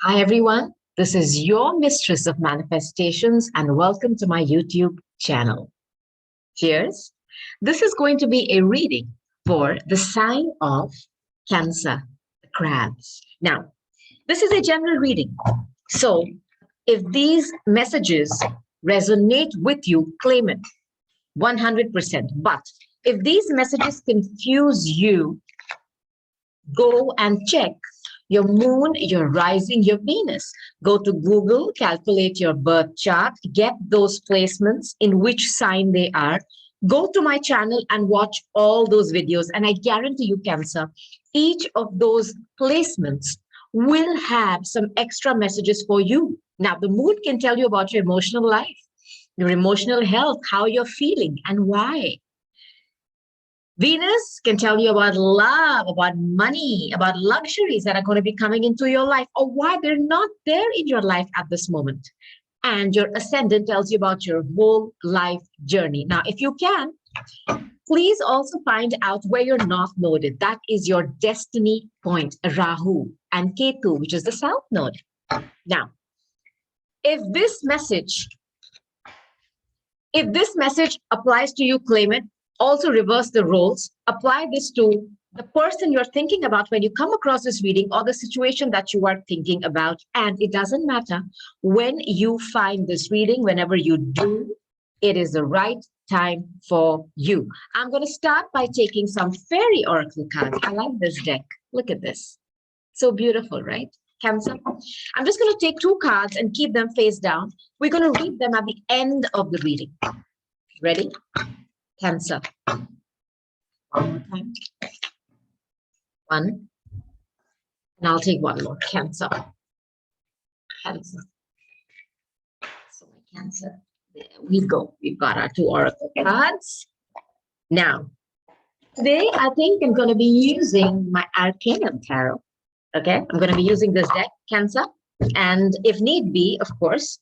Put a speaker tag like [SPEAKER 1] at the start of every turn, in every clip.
[SPEAKER 1] Hi, everyone. This is your mistress of manifestations, and welcome to my YouTube channel. Cheers. This is going to be a reading for the sign of Cancer, the crabs. Now, this is a general reading. So, if these messages resonate with you, claim it 100%. But if these messages confuse you, go and check your moon, your rising, your Venus. Go to Google, calculate your birth chart, get those placements in which sign they are. Go to my channel and watch all those videos. And I guarantee you, Cancer, each of those placements will have some extra messages for you. Now, the moon can tell you about your emotional life, your emotional health, how you're feeling, and why. Venus can tell you about love, about money, about luxuries that are going to be coming into your life, or why they're not there in your life at this moment. And your ascendant tells you about your whole life journey. Now, if you can, please also find out where you're north noded. That is your destiny point, Rahu, and Ketu, which is the south node. Now, if this message applies to you, claim it. Also reverse the roles, apply this to the person you're thinking about when you come across this reading or the situation that you are thinking about. And it doesn't matter when you find this reading, whenever you do, it is the right time for you. I'm going to start by taking some fairy oracle cards. I like this deck. Look at this. So beautiful, right? Cancer. I'm just going to take two cards and keep them face down. We're going to read them at the end of the reading. Ready? Cancer. One more time. One. And I'll take one more. Cancer. Cancer. So my Cancer. There we go. We've got our two oracle cards. Now, today I think I'm going to be using my Arcanum Tarot. Okay, I'm going to be using this deck, Cancer. And if need be, of course,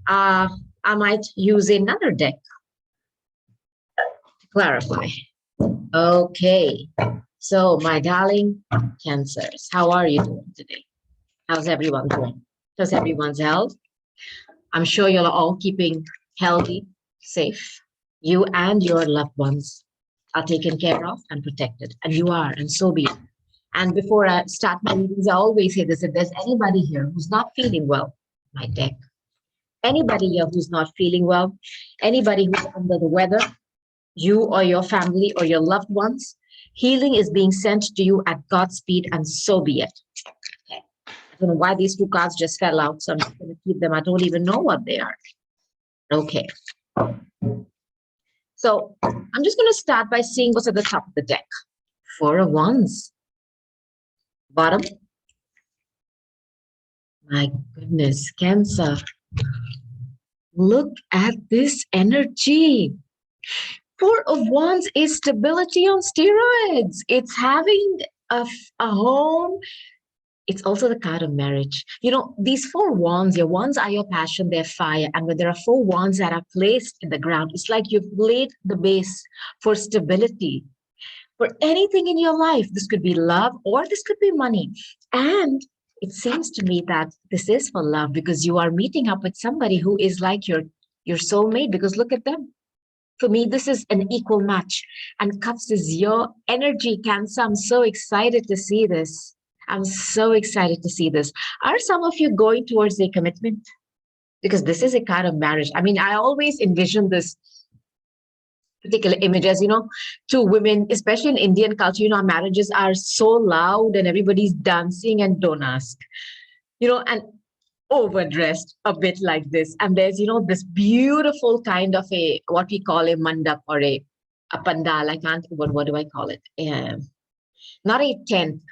[SPEAKER 1] I might use another deck. Clarify. Okay, so my darling Cancers, how are you doing today? How's everyone doing? How's everyone's health? I'm sure you're all keeping healthy, safe. You and your loved ones are taken care of and protected, and you are, and so be it. And before I start my readings, I always say this: if there's anybody here who's not feeling well, my deck, anybody here who's not feeling well, anybody who's under the weather, you or your family or your loved ones, healing is being sent to you at God's speed, and so be it. Okay. I don't know why these two cards just fell out, so I'm just going to keep them. I don't even know what they are. Okay. So I'm just going to start by seeing what's at the top of the deck. Four of Wands. Bottom. My goodness, Cancer. Look at this energy. Four of Wands is stability on steroids. It's having a home. It's also the card of marriage. You know, these four wands, your wands are your passion, they're fire. And when there are four wands that are placed in the ground, it's like you've laid the base for stability. For anything in your life, this could be love or this could be money. And it seems to me that this is for love because you are meeting up with somebody who is like your soulmate, because look at them. For me, this is an equal match. And Cups is your energy, Cancer. I'm so excited to see this. I'm so excited to see this. Are some of you going towards a commitment? Because this is a card of marriage. I mean, I always envision this particular image as, two women, especially in Indian culture, our marriages are so loud and everybody's dancing and don't ask, and overdressed a bit like this. And there's, this beautiful kind of what we call a mandap or a pandal. I can't, what do I call it? Not a tent.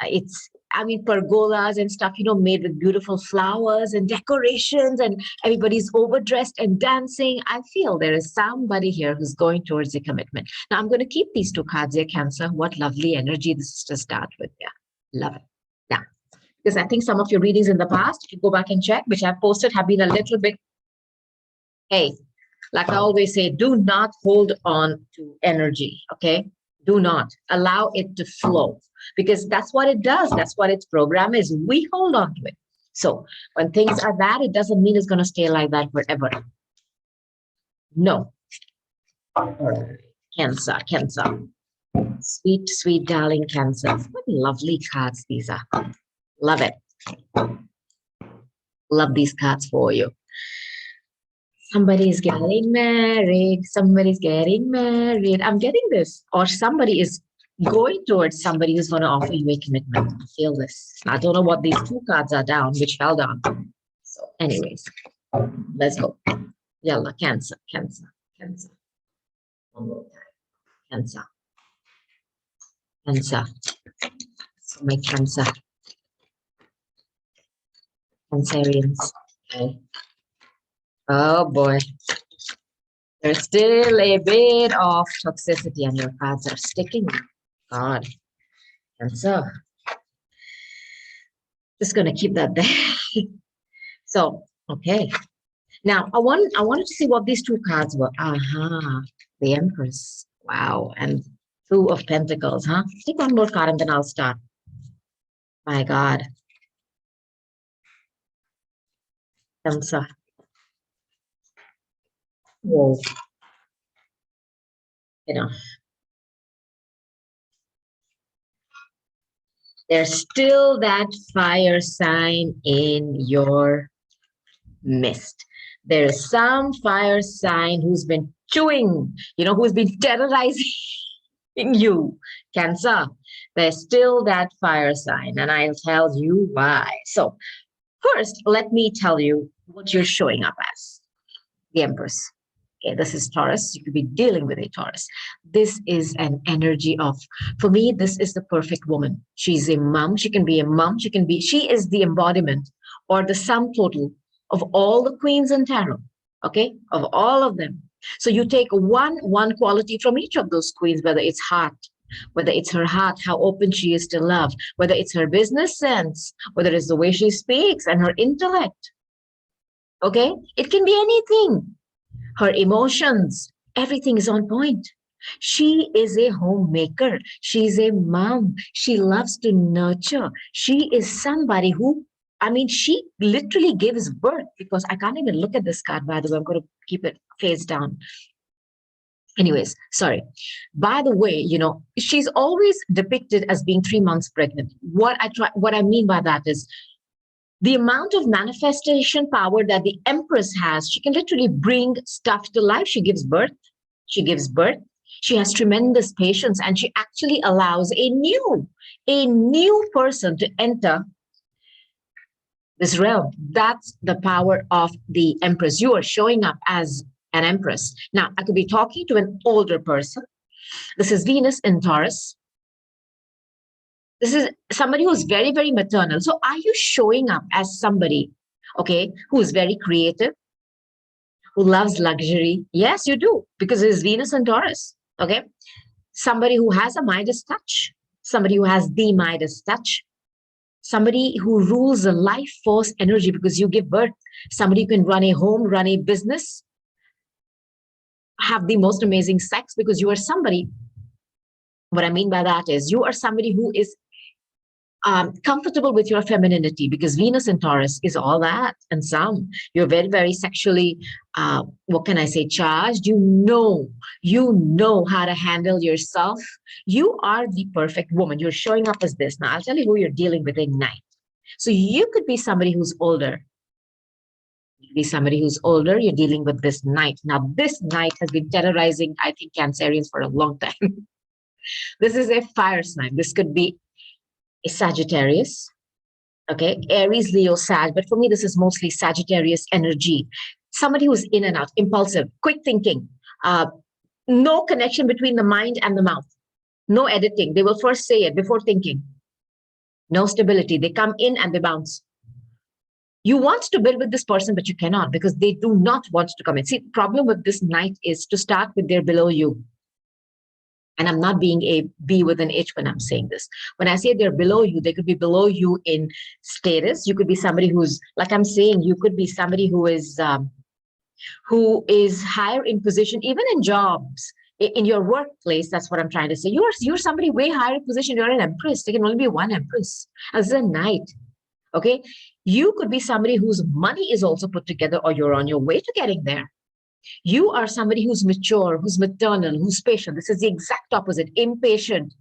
[SPEAKER 1] Pergolas and stuff, made with beautiful flowers and decorations, and everybody's overdressed and dancing. I feel there is somebody here who's going towards a commitment. Now, I'm going to keep these two cards here, Cancer. What lovely energy this is to start with. Yeah, love it. Yeah. Because I think some of your readings in the past, if you go back and check, which I've posted, have been a little bit, hey, like I always say, do not hold on to energy, okay? Do not allow it to flow, because that's what it does. That's what its program is. We hold on to it. So when things are bad, it doesn't mean it's going to stay like that forever. No. All right. Cancer, Cancer. Sweet, sweet, darling Cancer. What lovely cards these are. Love it. Love these cards for you. Somebody's getting married. Somebody's getting married. I'm getting this. Or somebody is going towards somebody who's going to offer you a commitment. I feel this. I don't know what these two cards are down, which fell down. So anyways, let's go. Yalla, Cancer, Cancer, Cancer. One more time. Cancer. Cancer. So my Cancer. Cancerians. Okay. Oh boy. There's still a bit of toxicity and your cards are sticking. God. Cancer. Just gonna keep that there. So, okay. Now I wanted to see what these two cards were. The Empress. Wow. And Two of Pentacles, huh? Take one more card and then I'll start. My God. Cancer. Whoa. You know. There's still that fire sign in your midst. There's some fire sign who's been chewing, who's been terrorizing you, Cancer. There's still that fire sign, and I'll tell you why. So, first, let me tell you what you're showing up as. The Empress. Okay, this is Taurus. You could be dealing with a Taurus. This is an energy of, for me, this is the perfect woman. She's a mom. She can be a mom. She is the embodiment or the sum total of all the queens in tarot. Okay, of all of them. So you take one quality from each of those queens, whether it's heart, whether it's her heart, how open she is to love, whether it's her business sense, whether it's the way she speaks and her intellect. Okay, it can be anything. Her emotions, everything is on point. She is a homemaker. She's a mom. She loves to nurture. She is somebody who, she literally gives birth, because I can't even look at this card, by the way. I'm going to keep it face down. Anyways, sorry. By the way, she's always depicted as being 3 months pregnant. What I mean by that is, the amount of manifestation power that the Empress has, she can literally bring stuff to life. She gives birth. She has tremendous patience, and she actually allows a new person to enter this realm. That's the power of the Empress. You are showing up as an Empress. Now, I could be talking to an older person. This is Venus in Taurus. This is somebody who's very, very maternal. So are you showing up as somebody, okay, who's very creative, who loves luxury? Yes, you do, because it's Venus and Taurus, okay? Somebody who has a Midas touch, somebody who has the Midas touch, somebody who rules the life force energy because you give birth, somebody who can run a home, run a business, have the most amazing sex, because you are somebody, what I mean by that is you are somebody who is comfortable with your femininity, because Venus in Taurus is all that and some. You're very, very sexually, what can I say, charged. You know how to handle yourself. You are the perfect woman. You're showing up as this. Now, I'll tell you who you're dealing with at night. So you could be somebody who's older. You're dealing with this Knight. Now, this Knight has been terrorizing, I think, Cancerians for a long time. This is a fire sign. This could be a Sagittarius, okay, Aries, Leo, Sag, but for me, this is mostly Sagittarius energy. Somebody who's in and out, impulsive, quick thinking, no connection between the mind and the mouth, no editing. They will first say it before thinking. No stability. They come in and they bounce. You want to build with this person, but you cannot, because they do not want to come in. See, the problem with this Knight is to start with they're below you. And I'm not being a B with an H when I'm saying this. When I say they're below you, they could be below you in status. You could be somebody who's, like I'm saying, you could be somebody who is higher in position, even in jobs, in your workplace. That's what I'm trying to say. You're somebody way higher in position. You're an Empress. There can only be one Empress. As a Knight. Okay. You could be somebody whose money is also put together, or you're on your way to getting there. You are somebody who's mature, who's maternal, who's patient. This is the exact opposite: impatient,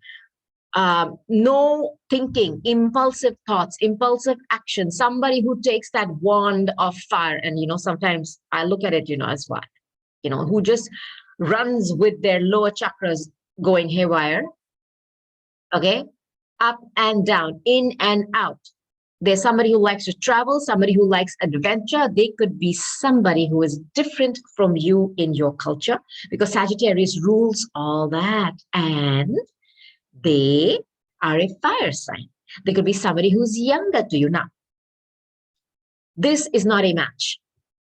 [SPEAKER 1] no thinking, impulsive thoughts, impulsive action, somebody who takes that wand of fire. And, sometimes I look at it, as what, who just runs with their lower chakras going haywire. Okay. Up and down, in and out. There's somebody who likes to travel, somebody who likes adventure. They could be somebody who is different from you in your culture, because Sagittarius rules all that. And they are a fire sign. They could be somebody who's younger to you. Now, this is not a match.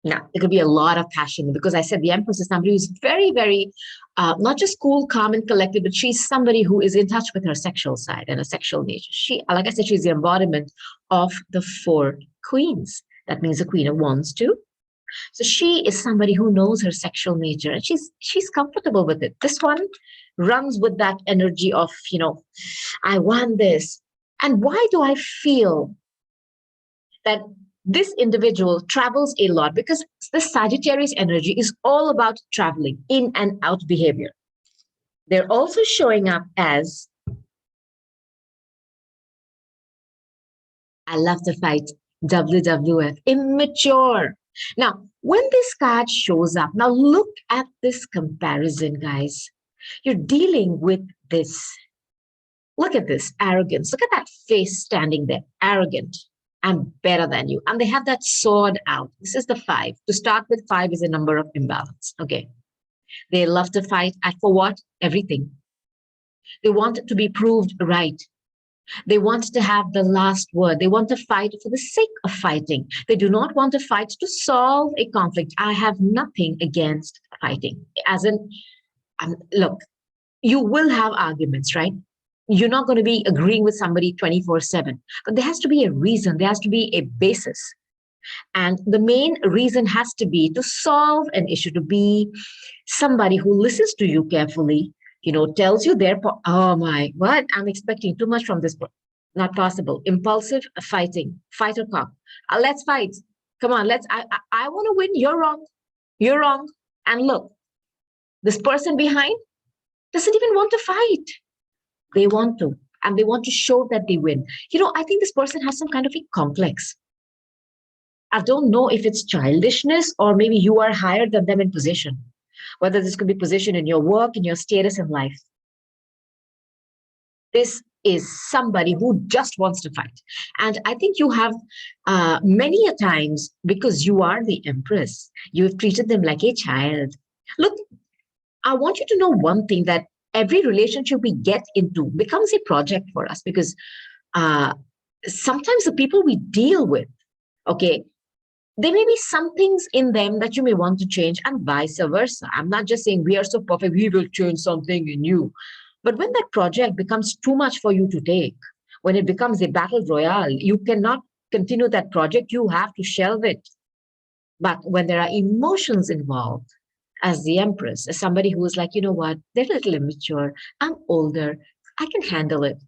[SPEAKER 1] Now, there could be a lot of passion, because I said the Empress is somebody who's very, very, not just cool, calm, and collected, but she's somebody who is in touch with her sexual side and her sexual nature. She, like I said, she's the embodiment of the 4 queens. That means the Queen of Wands too. So she is somebody who knows her sexual nature, and she's comfortable with it. This one runs with that energy of, I want this. And why do I feel that this individual travels a lot? Because the Sagittarius energy is all about traveling, in and out behavior. They're also showing up as, I love to fight, WWF, immature. Now, when this card shows up, now look at this comparison, guys. You're dealing with this. Look at this arrogance. Look at that face standing there, arrogant. I'm better than you. And they have that sword out. This is the 5. To start with, 5 is a number of imbalance. Okay. They love to fight at, for what? Everything. They want it to be proved right. They want to have the last word. They want to fight for the sake of fighting. They do not want to fight to solve a conflict. I have nothing against fighting. As in, look, you will have arguments, right? You're not going to be agreeing with somebody 24/7, but there has to be a reason. There has to be a basis. And the main reason has to be to solve an issue, to be somebody who listens to you carefully, tells you their, oh my, what? I'm expecting too much from this. Not possible. Impulsive fighting, fighter cock. Let's fight. Come on, I want to win. You're wrong. You're wrong. And look, this person behind doesn't even want to fight. They want to, and they want to show that they win. I think this person has some kind of a complex. I don't know if it's childishness, or maybe you are higher than them in position, whether this could be position in your work, in your status in life. This is somebody who just wants to fight. And I think you have many a times, because you are the Empress, you have treated them like a child. Look, I want you to know one thing, that every relationship we get into becomes a project for us, because sometimes the people we deal with, okay, there may be some things in them that you may want to change, and vice versa. I'm not just saying we are so perfect, we will change something in you. But when that project becomes too much for you to take, when it becomes a battle royale, you cannot continue that project. You have to shelve it. But when there are emotions involved, as the Empress, as somebody who is like, you know what, they're a little immature, I'm older, I can handle it.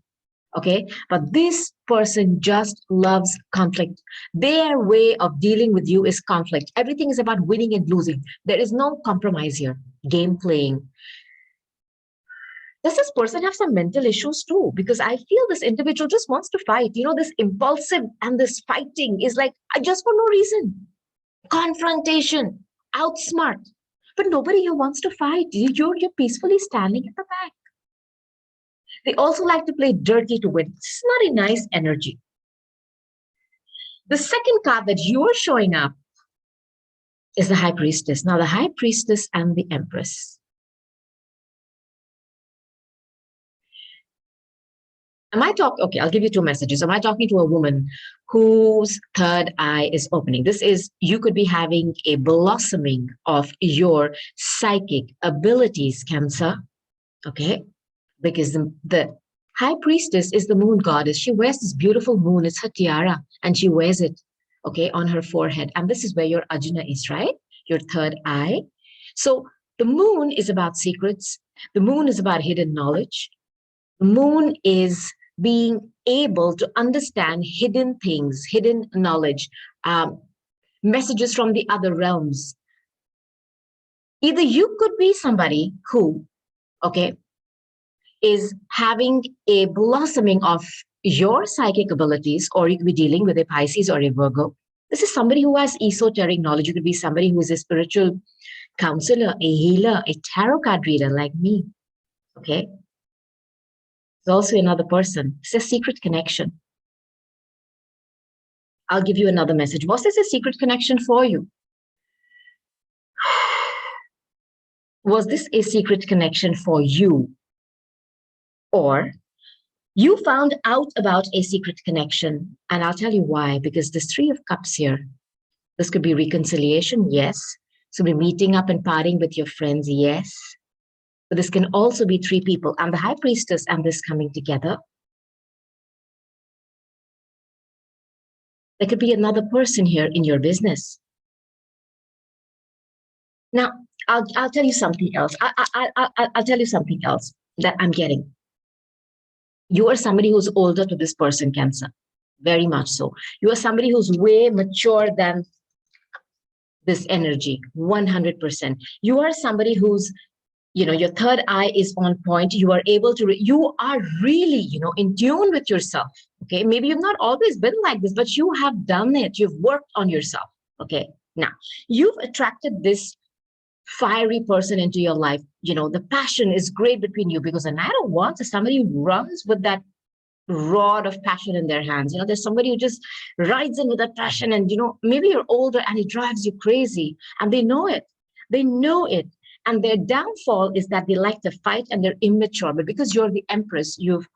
[SPEAKER 1] Okay. But this person just loves conflict. Their way of dealing with you is conflict. Everything is about winning and losing. There is no compromise here. Game playing. Does this person have some mental issues too? Because I feel this individual just wants to fight. This impulsive and this fighting is like, just for no reason. Confrontation, outsmart. But nobody here wants to fight. You're peacefully standing at the back. They also like to play dirty to win. This is not a nice energy. The second card that you are showing up is the High Priestess. Now, the High Priestess and the Empress. Okay, I'll give you 2 messages. Am I talking to a woman whose third eye is opening? This is, you could be having a blossoming of your psychic abilities, Cancer. Okay? Because the High Priestess is the moon goddess. She wears this beautiful moon. It's her tiara, and she wears it, okay, on her forehead. And this is where your Ajna is, right? Your third eye. So the moon is about secrets. The moon is about hidden knowledge. The moon is being able to understand hidden things, hidden knowledge, messages from the other realms. Either you could be somebody who, okay, is having a blossoming of your psychic abilities, or you could be dealing with a Pisces or a Virgo. This is somebody who has esoteric knowledge. You could be somebody who is a spiritual counselor, a healer, a tarot card reader like me. Okay. There's also another person. It's a secret connection. I'll give you another message. Was this a secret connection for you? Was this a secret connection for you? Or you found out about a secret connection, and I'll tell you why. Because this Three of Cups here, this could be reconciliation, yes. So be meeting up and partying with your friends, yes. But this can also be three people, and the High Priestess and this coming together. There could be another person here in your business. Now, I'll tell you something else. I'll tell you something else that I'm getting. You are somebody who's older to this person, Cancer. Very much so. You are somebody who's way mature than this energy, 100%. You are somebody who's, your third eye is on point. You are able to, you are really, in tune with yourself. Okay. Maybe you've not always been like this, but you have done it. You've worked on yourself. Okay. Now, you've attracted this fiery person into your life. The passion is great between you, because a Knight of Wands is somebody who runs with that rod of passion in their hands. There's somebody who just rides in with that passion, and maybe you're older and it drives you crazy, and they know it. And their downfall is that they like to fight and they're immature. But because you're the Empress, you've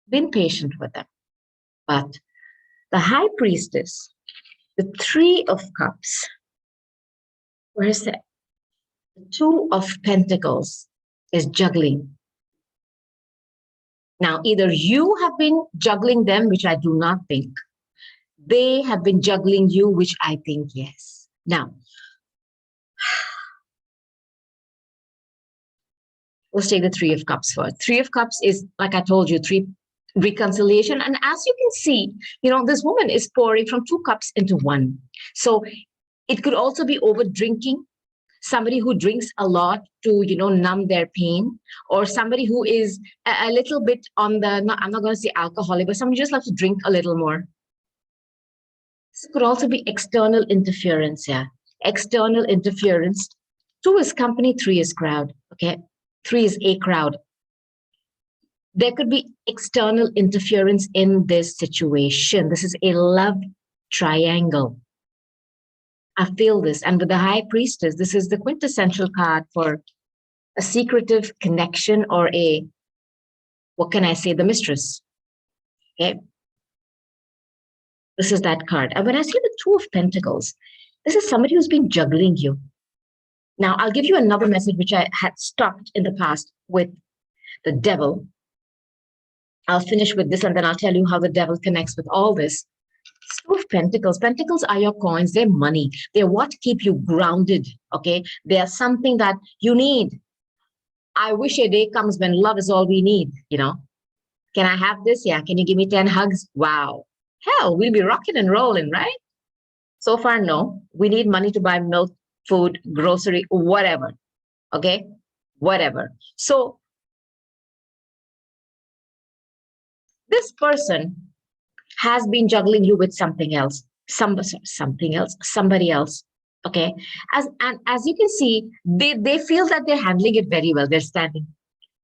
[SPEAKER 1] been patient with them. But the High Priestess, the Three of Cups, where's that? The Two of Pentacles is juggling. Now, either you have been juggling them, which I do not think. They have been juggling you, which I think yes. Now, let's take the Three of Cups first. Three of Cups is, like I told you, reconciliation. And as you can see, this woman is pouring from two cups into one. So it could also be over drinking. Somebody who drinks a lot to, numb their pain, or somebody who is a little bit on the, I'm not going to say alcoholic, but somebody just loves to drink a little more. This could also be external interference. Yeah. External interference. 2 is company, 3 is crowd. Okay. 3 is a crowd. There could be external interference in this situation. This is a love triangle. I feel this. And with the High Priestess, this is the quintessential card for a secretive connection, or the mistress. Okay. This is that card. And when I see the Two of Pentacles, this is somebody who's been juggling you. Now, I'll give you another message, which I had stopped in the past with the Devil. I'll finish with this, and then I'll tell you how the Devil connects with all this. Two of Pentacles. Pentacles are your coins. They're money. They're what keep you grounded. Okay. They are something that you need. I wish a day comes when love is all we need. Can I have this? Yeah. Can you give me 10 hugs? Wow. Hell, we'll be rocking and rolling, right? So far, no. We need money to buy milk, food, grocery, whatever. Okay. Whatever. So this person has been juggling you with something else, somebody else. Okay. As you can see, they feel that they're handling it very well. They're standing.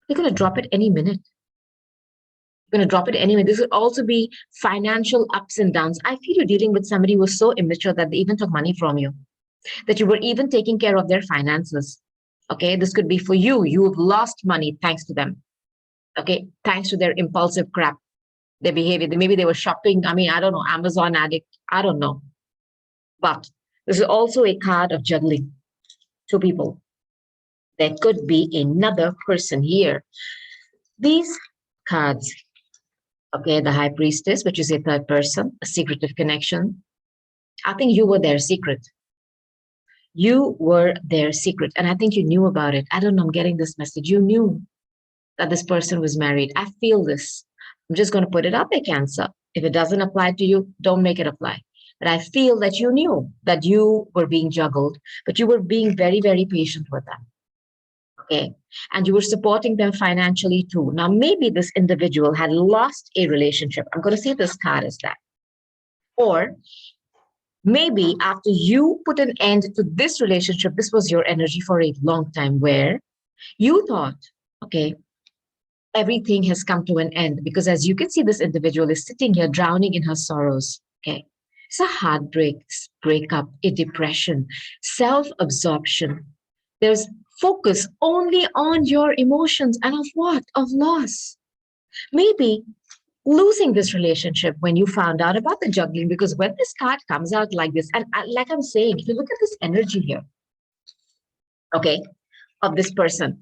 [SPEAKER 1] They're going to drop it any minute. They're going to drop it any minute. This could also be financial ups and downs. I feel you're dealing with somebody who was so immature that they even took money from you, that you were even taking care of their finances. Okay. This could be for you. You've lost money thanks to them. Okay. Thanks to their impulsive crap. Their behavior. Maybe they were shopping. I don't know, Amazon addict. I don't know. But this is also a card of juggling. 2 people. There could be another person here. These cards. Okay, the High Priestess, which is a third person, a secretive connection. I think you were their secret. You were their secret. And I think you knew about it. I don't know, I'm getting this message. You knew. that this person was married. I feel this. I'm just going to put it out there, Cancer. If it doesn't apply to you, don't make it apply. But I feel that you knew that you were being juggled, but you were being very, very patient with them. Okay. And you were supporting them financially too. Now, maybe this individual had lost a relationship. I'm going to see this card as that. Or maybe after you put an end to this relationship, this was your energy for a long time where you thought, okay, everything has come to an end. Because as you can see, this individual is sitting here drowning in her sorrows. Okay. It's a heartbreak, breakup, a depression, self-absorption. There's focus only on your emotions and of what? Of loss. Maybe losing this relationship when you found out about the juggling, because when this card comes out like this, and like I'm saying, if you look at this energy here, okay, of this person,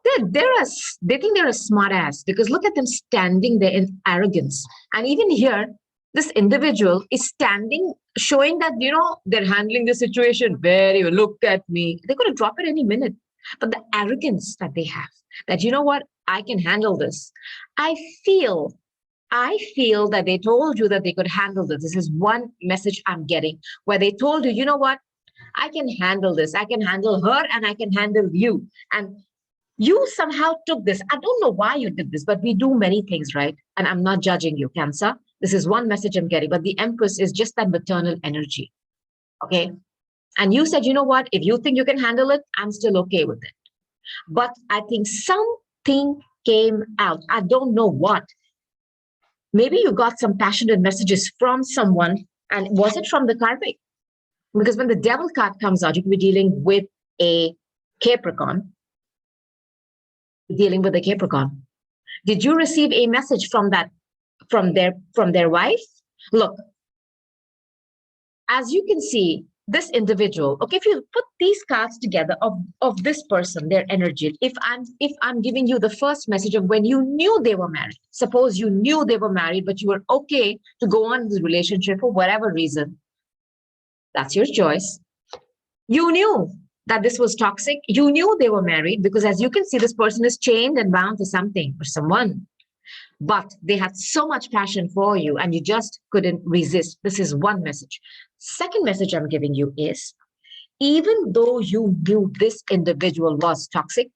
[SPEAKER 1] they think they're a smart ass because look at them standing there in arrogance. And even here, this individual is standing, showing that, they're handling the situation very well. Look at me. They're going to drop it any minute. But the arrogance that they have, that, you know what, I can handle this. I feel that they told you that they could handle this. This is one message I'm getting where they told you, you know what, I can handle this. I can handle her and I can handle you. And you somehow took this. I don't know why you did this, but we do many things, right? And I'm not judging you, Cancer. This is one message I'm getting, but the Empress is just that maternal energy. Okay. And you said, you know what, if you think you can handle it, I'm still okay with it. But I think something came out. I don't know what. Maybe you got some passionate messages from someone, and was it from the karmic? Because when the Devil card comes out, you could be dealing with a Capricorn. Dealing with a Capricorn. Did you receive a message from their wife? Look, as you can see, this individual, okay, if you put these cards together of this person, their energy, if I'm giving you the first message of when you knew they were married, suppose you knew they were married, but you were okay to go on in this relationship for whatever reason, that's your choice. You knew that this was toxic. You knew they were married because as you can see, this person is chained and bound to something or someone. But they had so much passion for you and you just couldn't resist. This is one message. Second message I'm giving you is, even though you knew this individual was toxic,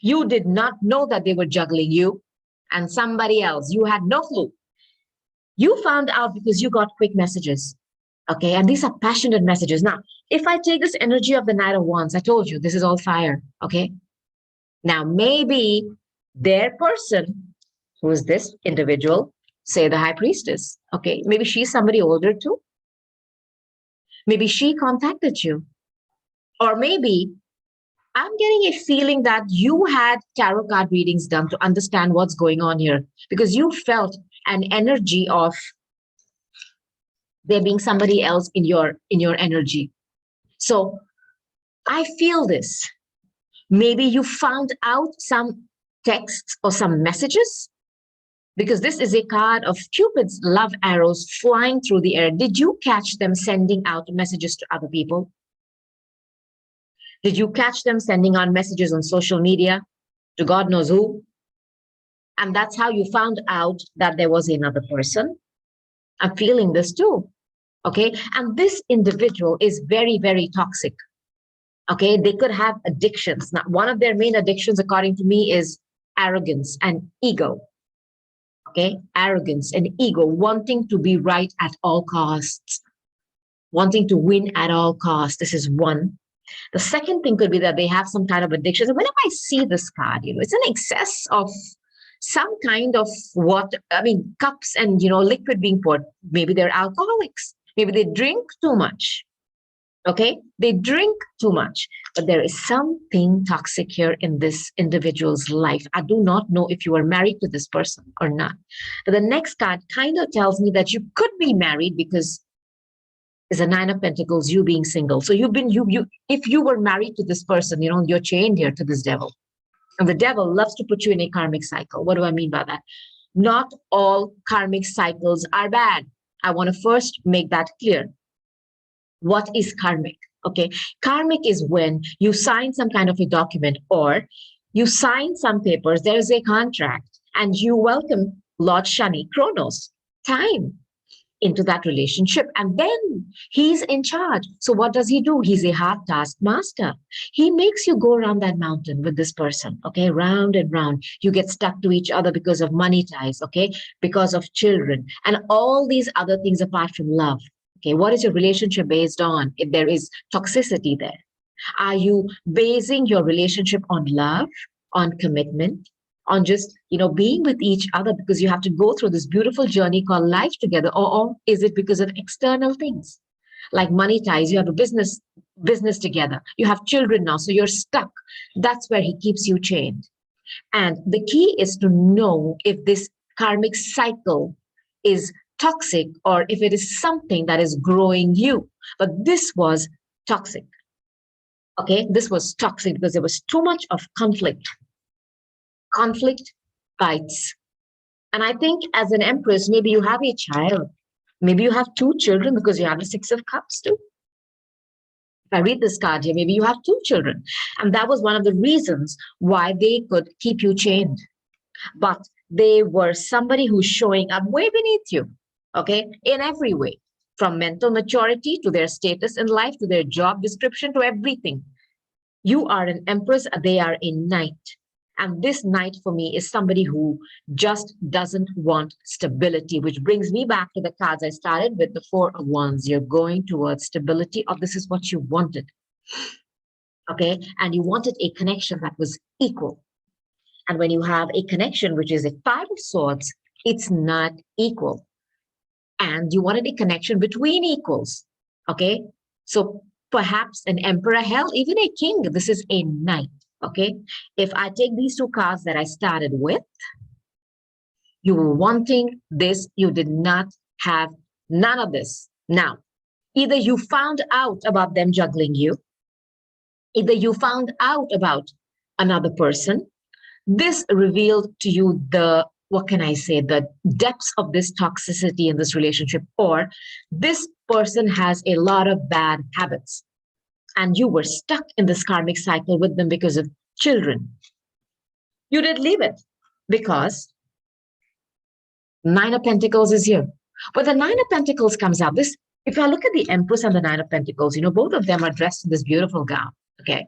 [SPEAKER 1] you did not know that they were juggling you and somebody else. You had no clue. You found out because you got quick messages. Okay, and these are passionate messages. Now, if I take this energy of the Knight of Wands, I told you, this is all fire. Okay. Now, maybe their person, who is this individual, say the High Priestess. Okay, maybe she's somebody older too. Maybe she contacted you. Or maybe I'm getting a feeling that you had tarot card readings done to understand what's going on here because you felt an energy of there being somebody else in your energy. So I feel this. Maybe you found out some texts or some messages because this is a card of Cupid's love arrows flying through the air. Did you catch them sending out messages to other people? Did you catch them sending out messages on social media to God knows who? And that's how you found out that there was another person. I'm feeling this too. Okay. And this individual is very, very toxic. Okay. They could have addictions. Now, one of their main addictions, according to me, is arrogance and ego. Okay. Arrogance and ego, wanting to be right at all costs, wanting to win at all costs. This is one. The second thing could be that they have some kind of addiction. And whenever I see this card, it's an excess of some kind of cups and, liquid being poured. Maybe they're alcoholics. Maybe they drink too much. Okay. They drink too much, but there is something toxic here in this individual's life. I do not know if you are married to this person or not. But the next card kind of tells me that you could be married because is a Nine of Pentacles, you being single. So if you were married to this person, you're chained here to this devil. And the devil loves to put you in a karmic cycle. What do I mean by that? Not all karmic cycles are bad. I want to first make that clear. What is karmic? Okay. Karmic is when you sign some kind of a document or You sign some papers, there's a contract, and you welcome Lord Shani, Kronos, time, into that relationship, and then he's in charge. So what does he do? He's a hard task master. He makes you go around that mountain with this person, okay, round and round. You get stuck to each other because of money ties, okay, because of children and all these other things apart from love. Okay, what is your relationship based on if there is toxicity there? Are you basing your relationship on love, on commitment, on just, being with each other because you have to go through this beautiful journey called life together? Or is it because of external things like money ties? You have a business together. You have children now, so you're stuck. That's where he keeps you chained. And the key is to know if this karmic cycle is toxic or if it is something that is growing you. But this was toxic. Okay, this was toxic because there was too much of conflict. Conflict bites. And I think as an empress, maybe you have a child. Maybe you have two children because you have the Six of Cups too. If I read this card here, maybe you have two children. And that was one of the reasons why they could keep you chained. But they were somebody who's showing up way beneath you, okay, in every way, from mental maturity to their status in life, to their job description, to everything. You are an empress, they are a knight. And this knight for me is somebody who just doesn't want stability, which brings me back to the cards I started with, the Four of Wands. You're going towards stability, or this is what you wanted. Okay. And you wanted a connection that was equal. And when you have a connection, which is a Five of Swords, it's not equal. And you wanted a connection between equals. Okay. So perhaps an emperor, hell, even a king. This is a knight. Okay. If I take these two cards that I started with, you were wanting this, you did not have none of this. Now, either you found out about them juggling you, either you found out about another person. This revealed to you the, what can I say, the depths of this toxicity in this relationship, or this person has a lot of bad habits and you were stuck in this karmic cycle with them because of children. You did leave it because Nine of Pentacles is here. But the Nine of Pentacles comes out. This, if I look at the Empress and the Nine of Pentacles, both of them are dressed in this beautiful gown. Okay.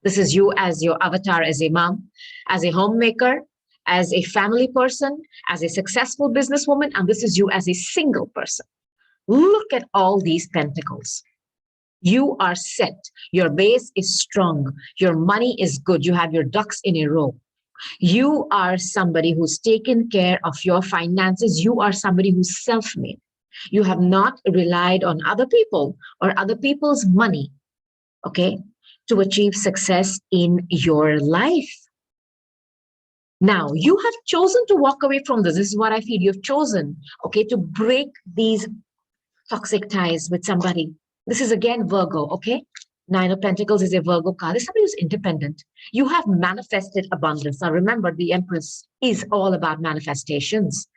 [SPEAKER 1] This is you as your avatar, as a mom, as a homemaker, as a family person, as a successful businesswoman, and this is you as a single person. Look at all these pentacles. You are set. Your base is strong. Your money is good. You have your ducks in a row. You are somebody who's taken care of your finances. You are somebody who's self-made. You have not relied on other people or other people's money, okay, to achieve success in your life. Now, you have chosen to walk away from this. This is what I feel. You've chosen, okay, to break these toxic ties with somebody. This is again Virgo, okay? Nine of Pentacles is a Virgo card. This is somebody who's independent. You have manifested abundance. Now, remember, the Empress is all about manifestations.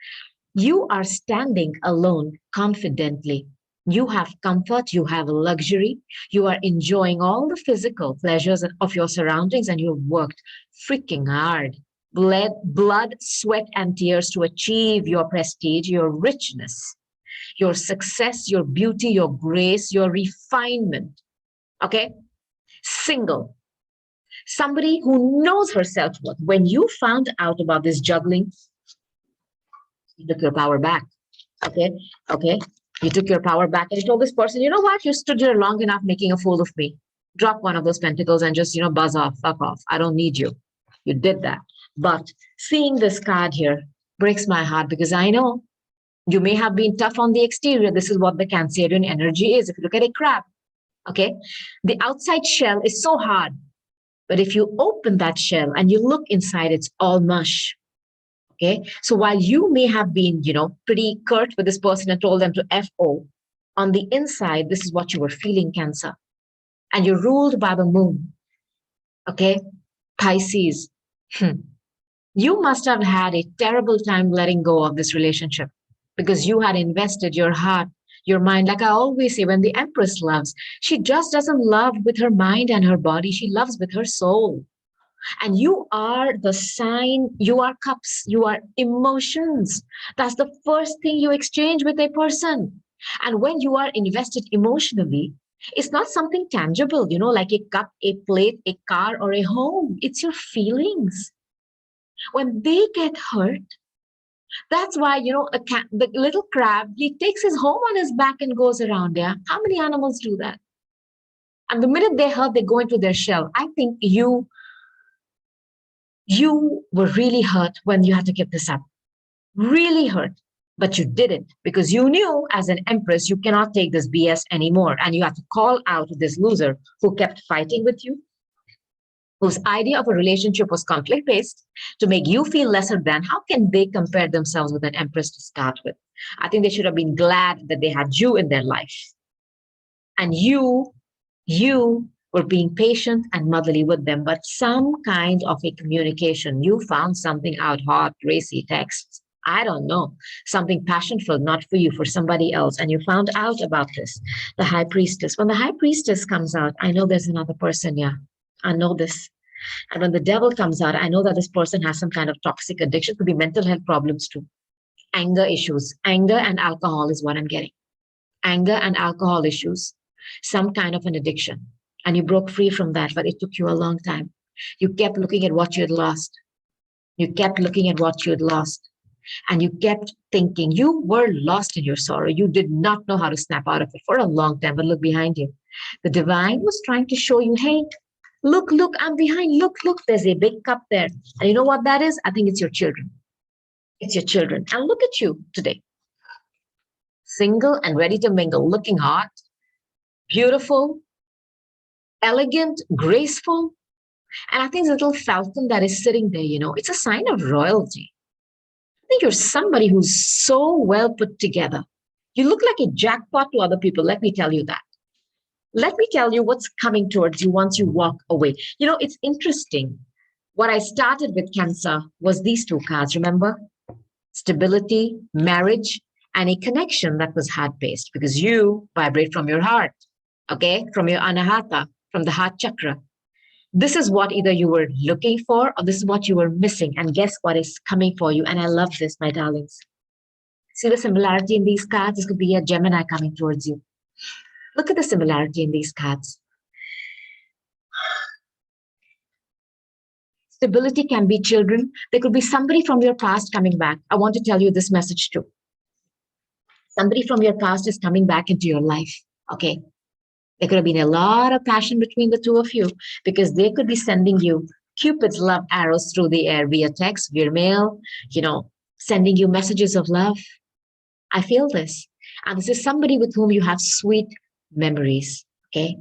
[SPEAKER 1] You are standing alone confidently. You have comfort, you have luxury, you are enjoying all the physical pleasures of your surroundings, and you've worked freaking hard. Blood, sweat, and tears to achieve your prestige, your richness, your success, your beauty, your grace, your refinement. Okay? Single. Somebody who knows her self-worth. When you found out about this juggling, you took your power back. Okay? Okay? You took your power back and you told this person, you know what? You stood here long enough making a fool of me. Drop one of those pentacles and just, buzz off, fuck off. I don't need you. You did that. But seeing this card here breaks my heart because I know you may have been tough on the exterior. This is what the Cancerian energy is. If you look at a crab, okay, the outside shell is so hard. But if you open that shell and you look inside, it's all mush. Okay, so while you may have been, pretty curt with this person and told them to F-O, on the inside, this is what you were feeling, Cancer. And you're ruled by the moon. Okay, Pisces. You must have had a terrible time letting go of this relationship because you had invested your heart, your mind. Like I always say, when the Empress loves, she just doesn't love with her mind and her body. She loves with her soul. And you are the sign, you are cups, you are emotions. That's the first thing you exchange with a person. And when you are invested emotionally, it's not something tangible, like a cup, a plate, a car, or a home. It's your feelings. When they get hurt, that's why, the little crab, he takes his home on his back and goes around. Yeah. How many animals do that? And the minute they hurt, they go into their shell. I think you were really hurt when you had to give this up. Really hurt. But you did it because you knew as an empress, you cannot take this BS anymore. And you had to call out this loser who kept fighting with you, whose idea of a relationship was conflict based to make you feel lesser than. How can they compare themselves with an empress to start with? I think they should have been glad that they had you in their life. And you were being patient and motherly with them, but some kind of a communication. You found something out, hot, racy texts. I don't know, something passionful, not for you, for somebody else. And you found out about this, the high priestess. When the high priestess comes out, I know there's another person. Yeah, I know this. And when the devil comes out, I know that this person has some kind of toxic addiction, could be mental health problems too, anger issues. Anger and alcohol is what I'm getting. Anger and alcohol issues, some kind of an addiction. And you broke free from that, but it took you a long time. You kept looking at what you had lost. You kept looking at what you had lost. And you kept thinking you were lost in your sorrow. You did not know how to snap out of it for a long time, but look behind you. The divine was trying to show you, hey, look, I'm behind. Look, there's a big cup there. And you know what that is? I think it's your children. It's your children. And look at you today, single and ready to mingle, looking hot, beautiful, elegant, graceful. And I think the little falcon that is sitting there, it's a sign of royalty. I think you're somebody who's so well put together. You look like a jackpot to other people. Let me tell you that. Let me tell you what's coming towards you once you walk away. It's interesting. What I started with Cancer was these two cards, remember? Stability, marriage, and a connection that was heart-based because you vibrate from your heart, okay? From your anahata, from the heart chakra. This is what either you were looking for or this is what you were missing. And guess what is coming for you? And I love this, my darlings. See the similarity in these cards? This could be a Gemini coming towards you. Look at the similarity in these cards. Stability can be children. There could be somebody from your past coming back. I want to tell you this message too. Somebody from your past is coming back into your life, okay? There could have been a lot of passion between the two of you because they could be sending you Cupid's love arrows through the air via text, via mail, sending you messages of love. I feel this. And this is somebody with whom you have sweet memories, okay?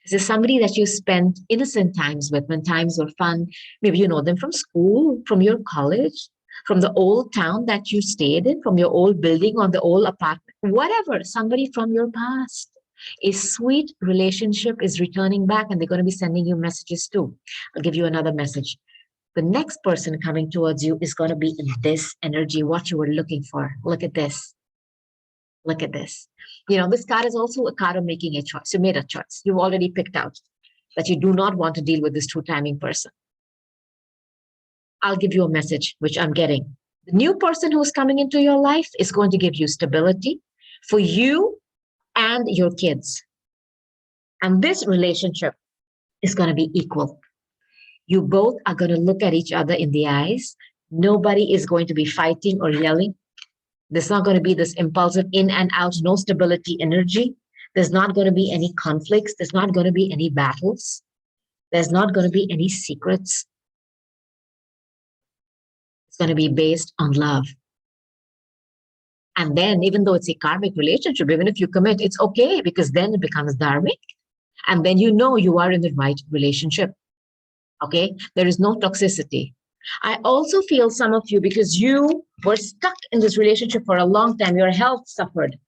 [SPEAKER 1] This is somebody that you spent innocent times with when times were fun. Maybe you know them from school, from your college, from the old town that you stayed in, from your old building or the old apartment, whatever, somebody from your past. A sweet relationship is returning back and they're going to be sending you messages too. I'll give you another message. The next person coming towards you is going to be in this energy, what you were looking for. Look at this. Look at this. This card is also a card of making a choice. You made a choice. You've already picked out that you do not want to deal with this two-timing person. I'll give you a message, which I'm getting. The new person who's coming into your life is going to give you stability for you and your kids. And this relationship is going to be equal. You both are going to look at each other in the eyes. Nobody is going to be fighting or yelling. There's not going to be this impulsive in and out, no stability energy. There's not going to be any conflicts. There's not going to be any battles. There's not going to be any secrets. It's going to be based on love. And then, even though it's a karmic relationship, even if you commit, it's okay because then it becomes dharmic. And then you know you are in the right relationship. Okay? There is no toxicity. I also feel some of you, because you were stuck in this relationship for a long time, your health suffered.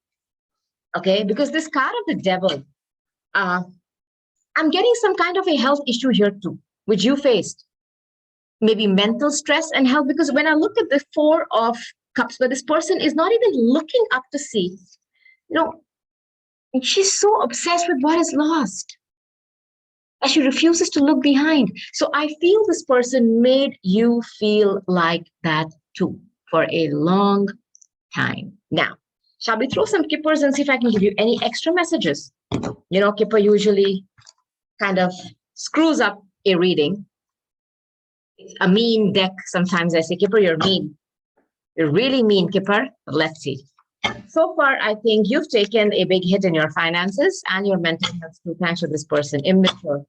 [SPEAKER 1] Okay? Because this card of the devil, I'm getting some kind of a health issue here too, which you faced. Maybe mental stress and health, because when I look at the Four of Cups, where this person is not even looking up to see, she's so obsessed with what is lost. And she refuses to look behind. So I feel this person made you feel like that too for a long time. Now, shall we throw some kippers and see if I can give you any extra messages? You know, kipper usually kind of screws up a reading. It's a mean deck. Sometimes I say, Kipper, you're mean. You're really mean, Kipper. Let's see. So far, I think you've taken a big hit in your finances and your mental health too, thanks to this person, immature.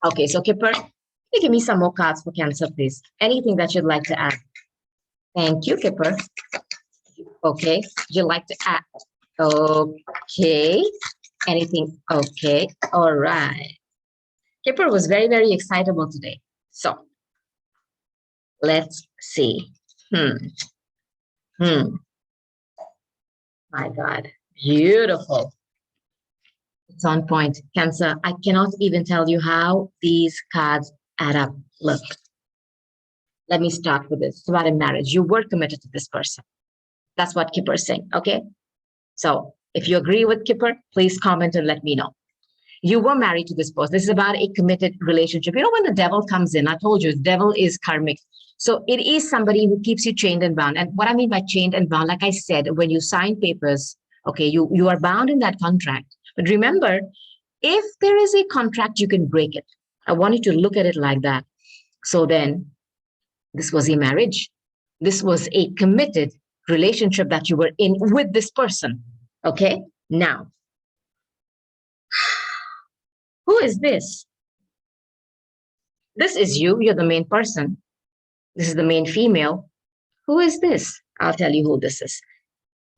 [SPEAKER 1] Okay, so Kipper, can you give me some more cards for Cancer, please? Anything that you'd like to add? Thank you, Kipper. Okay, you'd like to add? Okay. Anything? Okay. All right. Kipper was very, very excitable today. So let's see. My God. Beautiful. It's on point. Cancer, I cannot even tell you how these cards add up. Look, let me start with this. It's about a marriage. You were committed to this person. That's what Kipper's saying. Okay. So if you agree with Kipper, please comment and let me know. You were married to this person. This is about a committed relationship. You know, when the devil comes in, I told you, the devil is karmic. So it is somebody who keeps you chained and bound. And what I mean by chained and bound, like I said, when you sign papers, okay, you are bound in that contract. But remember, if there is a contract, you can break it. I want you to look at it like that. So then, this was a marriage. This was a committed relationship that you were in with this person. Okay, now, who is this? This is you. You're the main person. This is the main female. Who is this? I'll tell you who this is.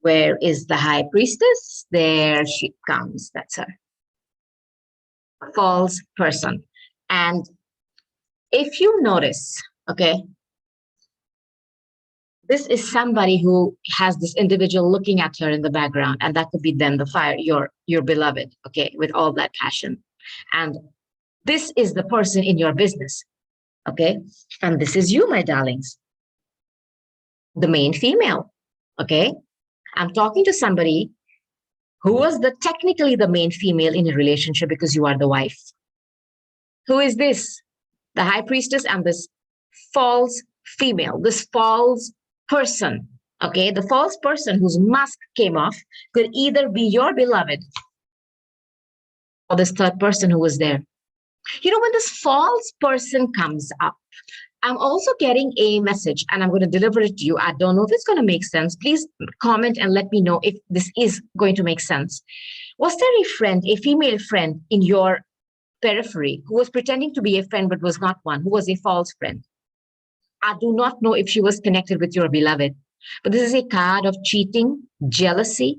[SPEAKER 1] Where is the High Priestess? There she comes. That's her. A false person. And if you notice, okay, this is somebody who has this individual looking at her in the background, and that could be then the fire, your beloved, okay, with all that passion. And this is the person in your business, okay? And this is you, my darlings, the main female, okay? I'm talking to somebody who was technically the main female in a relationship because you are the wife. Who is this? The High Priestess and this false female, this false person, okay? The false person whose mask came off could either be your beloved or this third person who was there. You know, when this false person comes up, I'm also getting a message and I'm going to deliver it to you. I don't know if it's going to make sense. Please comment and let me know if this is going to make sense. Was there a friend, a female friend in your periphery who was pretending to be a friend but was not one, who was a false friend? I do not know if she was connected with your beloved, but this is a card of cheating, jealousy,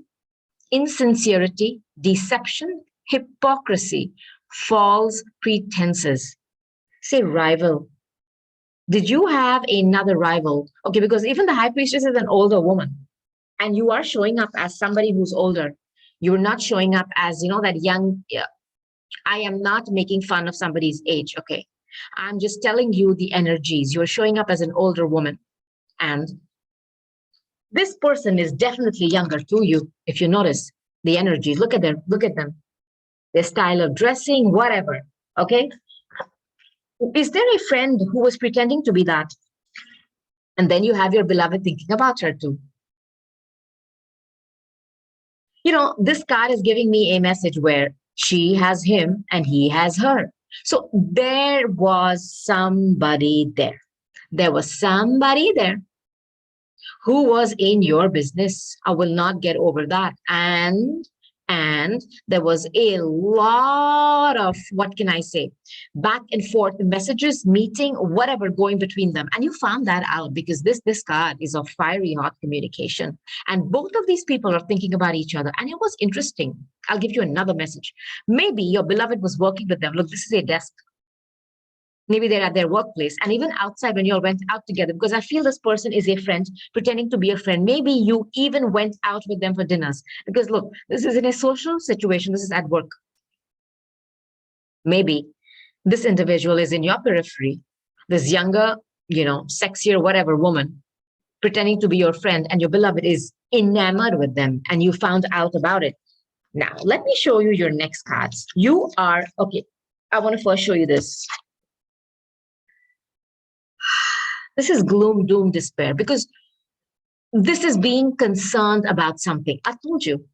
[SPEAKER 1] insincerity, deception, hypocrisy, false pretenses. Say rival. Did you have another rival? Okay, because even the High Priestess is an older woman, and you are showing up as somebody who's older. You're not showing up as, you know, that young. I am not making fun of somebody's age, okay? I'm just telling you the energies. You're showing up as an older woman, and this person is definitely younger to you. If you notice the energies, look at them. Look at them. Their style of dressing, whatever. Okay. Is there a friend who was pretending to be that? And then you have your beloved thinking about her too. You know, this card is giving me a message where she has him and he has her. So there was somebody there. There was somebody there who was in your business. I will not get over that. And there was a lot of, what can I say, back and forth messages, meeting, whatever going between them. And you found that out because this card is of fiery hot communication. And both of these people are thinking about each other. And it was interesting. I'll give you another message. Maybe your beloved was working with them. Look, this is a desk. Maybe they're at their workplace, and even outside when you all went out together, because I feel this person is a friend pretending to be a friend. Maybe you even went out with them for dinners, because look, this is in a social situation. This is at work. Maybe this individual is in your periphery, this younger, you know, sexier, whatever woman pretending to be your friend, and your beloved is enamored with them, and you found out about it. Now, let me show you your next cards. You are, okay, I want to first show you this. This is gloom, doom, despair, because this is being concerned about something. I told you,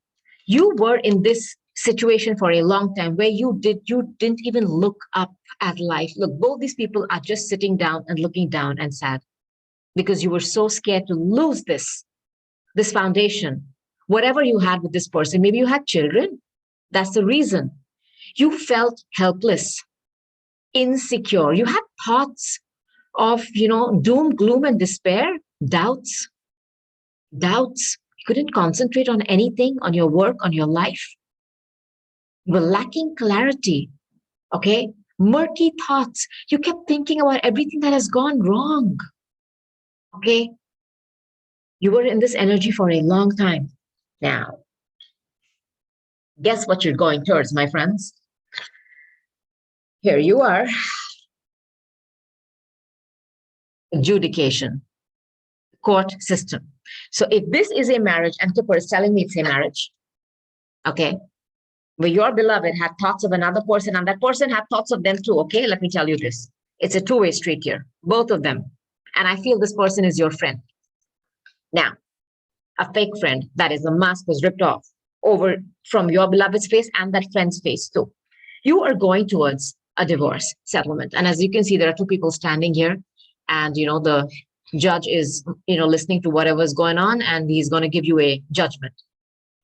[SPEAKER 1] you were in this situation for a long time where you didn't even look up at life. Look, both these people are just sitting down and looking down and sad because you were so scared to lose this foundation. Whatever you had with this person, maybe you had children. That's the reason. You felt helpless, insecure. You had thoughts of, doom, gloom, and despair, doubts. You couldn't concentrate on anything, on your work, on your life. You were lacking clarity. Okay. Murky thoughts. You kept thinking about everything that has gone wrong. Okay. You were in this energy for a long time. Now, guess what you're going towards, my friends? Here you are. Adjudication, court system. So if this is a marriage, and Kipper is telling me it's a marriage, okay, but your beloved had thoughts of another person and that person had thoughts of them too, okay? Let me tell you this. It's a two-way street here, both of them. And I feel this person is your friend. Now, a fake friend, that is, the mask was ripped off over from your beloved's face and that friend's face too. You are going towards a divorce settlement. And as you can see, there are two people standing here and, the judge is, listening to whatever's going on and he's going to give you a judgment.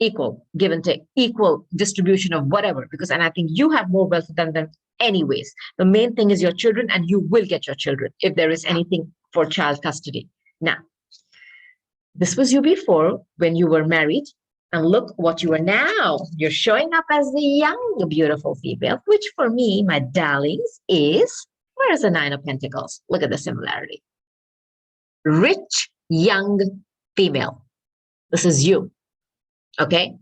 [SPEAKER 1] Equal, give and take, equal distribution of whatever, and I think you have more wealth than them anyways. The main thing is your children, and you will get your children if there is anything for child custody. Now, this was you before when you were married, and look what you are now. You're showing up as the young, beautiful female, which for me, my darlings, where is the Nine of Pentacles? Look at the similarity. Rich, young female. This is you. Okay?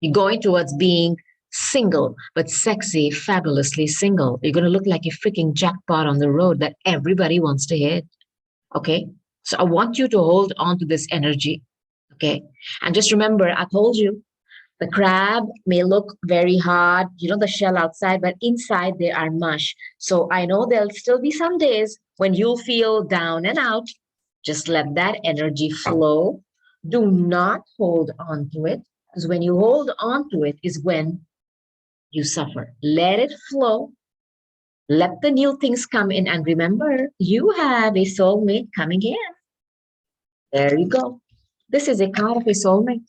[SPEAKER 1] You're going towards being single, but sexy, fabulously single. You're going to look like a freaking jackpot on the road that everybody wants to hit. Okay? So I want you to hold on to this energy. Okay? And just remember, I told you, the crab may look very hard, the shell outside, but inside they are mush. So I know there'll still be some days when you'll feel down and out. Just let that energy flow. Do not hold on to it, because when you hold on to it is when you suffer. Let it flow. Let the new things come in. And remember, you have a soulmate coming in. There you go. This is a card of a soulmate.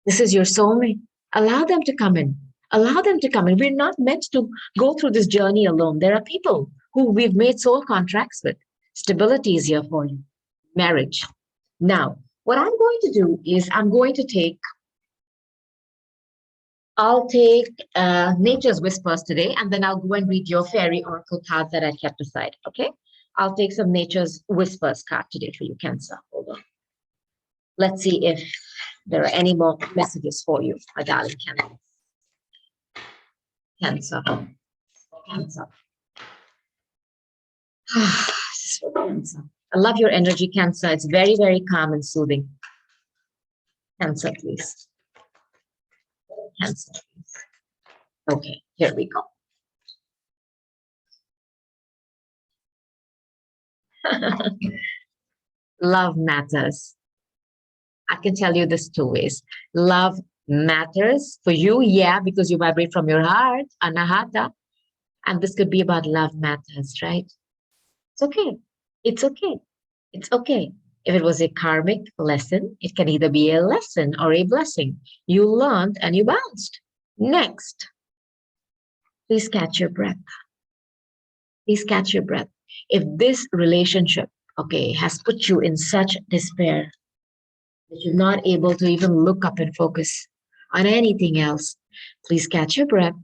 [SPEAKER 1] This is your soulmate. Allow them to come in. Allow them to come in. We're not meant to go through this journey alone. There are people who we've made soul contracts with. Stability is here for you. Marriage. Now, what I'm going to do is I'll take Nature's Whispers today, and then I'll go and read your fairy oracle cards that I kept aside, okay? I'll take some Nature's Whispers card today for you, Cancer. Hold on. Let's see if there are any more messages for you, my darling Cancer. Cancer. Cancer. This is for Cancer. I love your energy, Cancer. It's very, very calm and soothing. Cancer, please. Cancer, please. Okay, here we go. Love matters. I can tell you this two ways. Love matters for you, yeah, because you vibrate from your heart, anahata. And this could be about love matters, right? It's okay. It's okay. It's okay. If it was a karmic lesson, it can either be a lesson or a blessing. You learned and you bounced. Next, please catch your breath. Please catch your breath. If this relationship, okay, has put you in such despair that you're not able to even look up and focus on anything else, please catch your breath.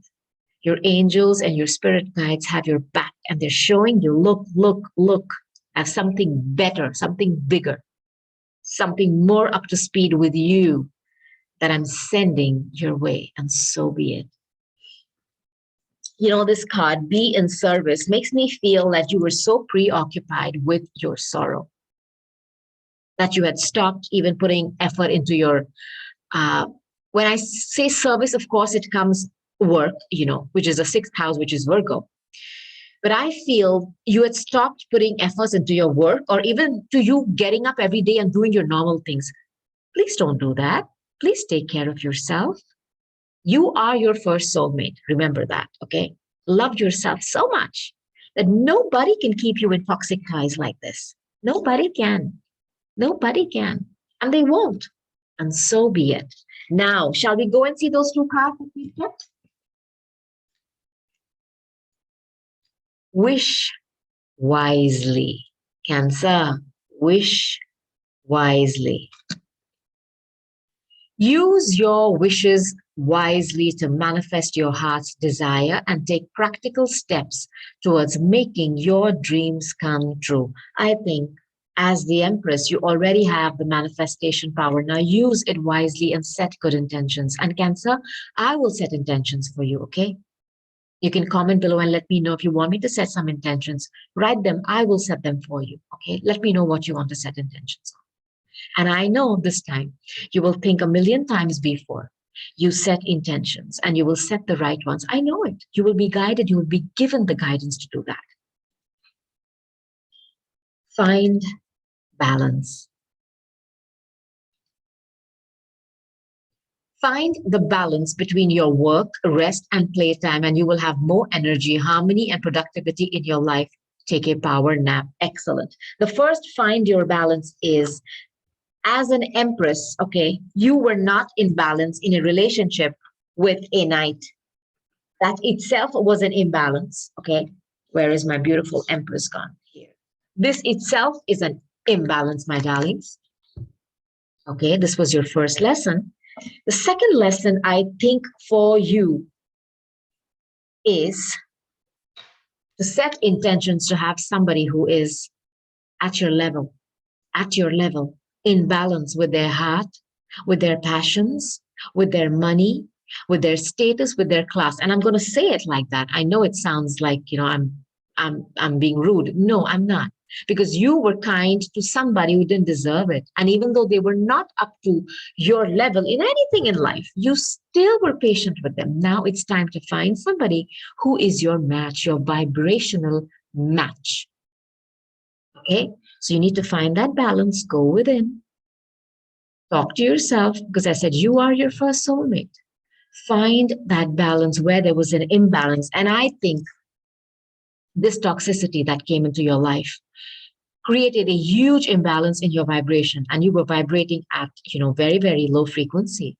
[SPEAKER 1] Your angels and your spirit guides have your back, and they're showing you, look at something better, something bigger, something more up to speed with you that I'm sending your way, and so be it. This card, be in service, makes me feel that you were so preoccupied with your sorrow that you had stopped even putting effort into your When I say service, of course, it comes work, which is the sixth house, which is Virgo. But I feel you had stopped putting efforts into your work or even to you getting up every day and doing your normal things. Please don't do that. Please take care of yourself. You are your first soulmate. Remember that, okay? Love yourself so much that nobody can keep you in toxic ties like this. Nobody can. Nobody can. And they won't. And so be it. Now, shall we go and see those two cards that we've kept? Wish wisely. Cancer, wish wisely. Use your wishes wisely to manifest your heart's desire and take practical steps towards making your dreams come true. I think as the Empress, you already have the manifestation power. Now use it wisely and set good intentions. And Cancer, I will set intentions for you, okay? You can comment below and let me know if you want me to set some intentions. Write them. I will set them for you, okay? Let me know what you want to set intentions on. And I know this time you will think a million times before you set intentions and you will set the right ones. I know it. You will be guided. You will be given the guidance to do that. Find balance. Find the balance between your work, rest, and playtime, and you will have more energy, harmony, and productivity in your life. Take a power nap. Excellent. The first find your balance is as an Empress, okay, you were not in balance in a relationship with a knight. That itself was an imbalance, okay? Where is my beautiful Empress gone? Here. This itself is an imbalance, my darlings. Okay, this was your first lesson. The second lesson, I think, for you is to set intentions to have somebody who is at your level, in balance with their heart, with their passions, with their money, with their status, with their class. And I'm going to say it like that. I know it sounds like, I'm being rude. No, I'm not. Because you were kind to somebody who didn't deserve it. And even though they were not up to your level in anything in life, you still were patient with them. Now it's time to find somebody who is your match, your vibrational match. Okay? So you need to find that balance, go within, talk to yourself, because I said you are your first soulmate. Find that balance where there was an imbalance. And I think this toxicity that came into your life created a huge imbalance in your vibration, and you were vibrating at very, very low frequency,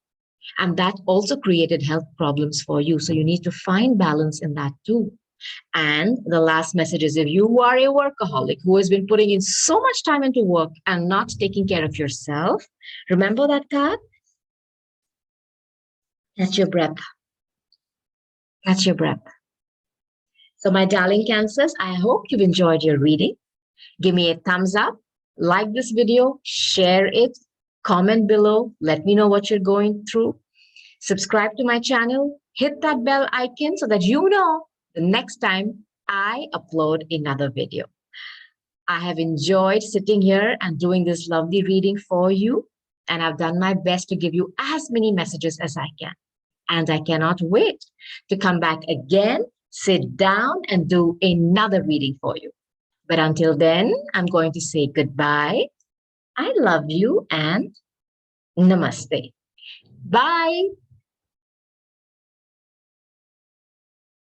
[SPEAKER 1] and that also created health problems for you. So you need to find balance in that too. And the last message is, if you are a workaholic who has been putting in so much time into work and not taking care of yourself, remember that card? Catch your breath. Catch your breath. So my darling Cancers, I hope you've enjoyed your reading. Give me a thumbs up, like this video, share it, comment below, let me know what you're going through. Subscribe to my channel, hit that bell icon so that you know the next time I upload another video. I have enjoyed sitting here and doing this lovely reading for you, and I've done my best to give you as many messages as I can. And I cannot wait to come back again, sit down, and do another reading for you. But until then, I'm going to say goodbye. I love you and namaste. Bye.